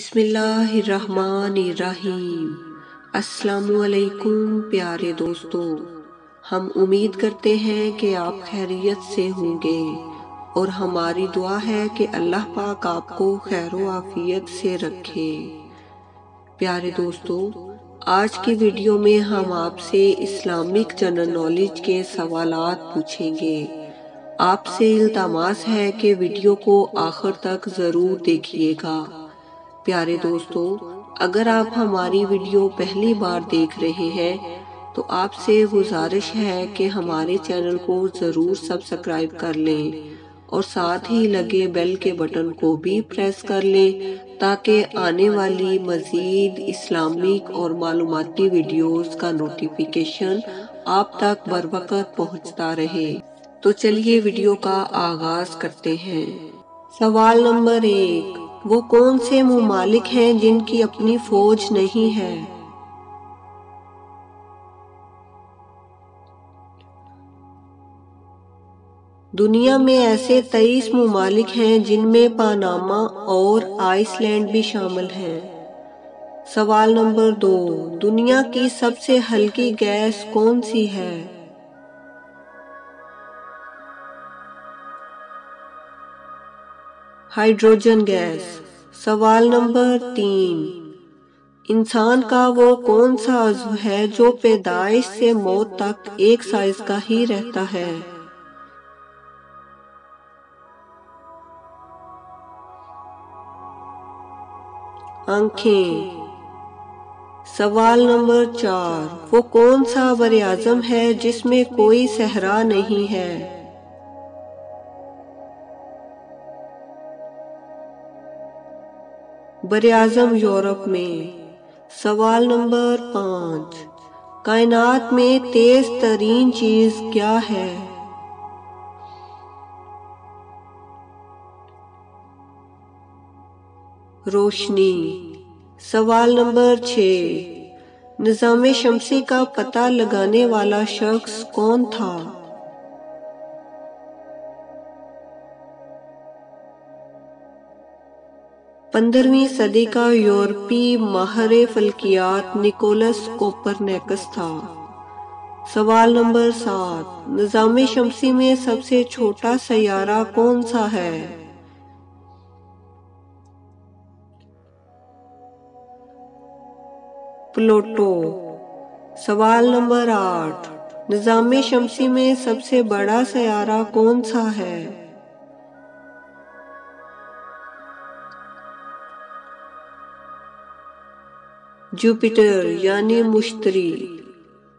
بسم اللہ الرحمن الرحیم۔ السلام علیکم پیارے دوستو، ہم امید کرتے ہیں کہ آپ خیریت سے ہوں گے اور ہماری دعا ہے کہ اللہ پاک آپ کو خیر و عافیت سے رکھے۔ پیارے دوستو، آج کی ویڈیو میں ہم آپ سے اسلامک جنرل نالج کے سوالات پوچھیں گے۔ آپ سے التماس ہے کہ ویڈیو کو آخر تک ضرور دیکھیے گا۔ پیارے دوستو، اگر آپ ہماری ویڈیو پہلی بار دیکھ رہے ہیں تو آپ سے گزارش ہے کہ ہمارے چینل کو ضرور سبسکرائب کر لیں اور ساتھ ہی لگے بیل کے بٹن کو بھی پریس کر لیں تاکہ آنے والی مزید اسلامک اور معلوماتی ویڈیوز کا نوٹیفیکیشن آپ تک بروقت پہنچتا رہے۔ تو چلیے ویڈیو کا آغاز کرتے ہیں۔ سوال نمبر 1، وہ کون سے ممالک ہیں جن کی اپنی فوج نہیں ہے؟ دنیا میں ایسے 23 ممالک ہیں جن میں پاناما اور آئس لینڈ بھی شامل ہیں۔ سوال نمبر 2، دنیا کی سب سے ہلکی گیس کون سی ہے؟ Hydrogen gas. سوال نمبر 3، انسان کا وہ کون سا عضو ہے جو پیدائش سے موت تک ایک سائز کا ہی رہتا ہے؟ آنکھیں۔ سوال نمبر 4، وہ کون سا براعظم ہے جس میں کوئی صحرا نہیں ہے؟ براعظم یورپ میں۔ سوال نمبر 5، کائنات میں تیز ترین چیز کیا ہے؟ روشنی۔ سوال نمبر 6، نظام شمسی کا پتہ لگانے والا شخص کون تھا؟ 15ویں صدی کا یورپی ماہر فلکیات نکولس کوپرنیکس تھا۔ سوال نمبر 7، نظام شمسی میں سب سے چھوٹا سیارہ کون سا ہے؟ پلوٹو۔ سوال نمبر 8، نظام شمسی میں سب سے بڑا سیارہ کون سا ہے؟ جوپیٹر یعنی مشتری۔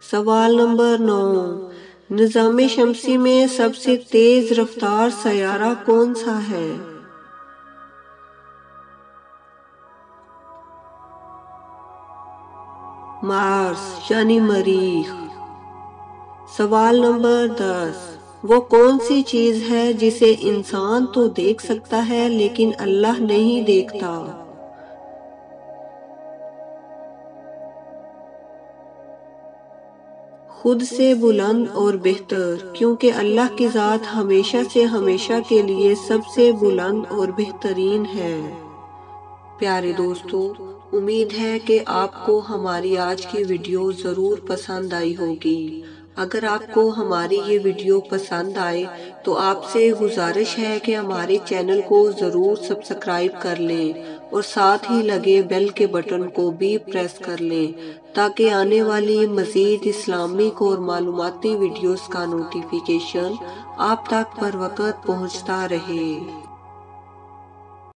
سوال نمبر 9، نظام شمسی میں سب سے تیز رفتار سیارہ کون سا ہے؟ مارس یعنی مریخ۔ سوال نمبر 10، وہ کون سی چیز ہے جسے انسان تو دیکھ سکتا ہے لیکن اللہ نہیں دیکھتا؟ خود سے بلند اور بہتر، کیونکہ اللہ کی ذات ہمیشہ سے ہمیشہ کے لیے سب سے بلند اور بہترین ہے۔ پیارے دوستو، امید ہے کہ آپ کو ہماری آج کی ویڈیو ضرور پسند آئی ہوگی۔ اگر آپ کو ہماری یہ ویڈیو پسند آئے تو آپ سے گزارش ہے کہ ہمارے چینل کو ضرور سبسکرائب کر لیں اور ساتھ ہی لگے بیل کے بٹن کو بھی پریس کر لیں تاکہ آنے والی مزید اسلامک اور معلوماتی ویڈیوز کا نوٹیفیکیشن آپ تک بروقت پہنچتا رہے۔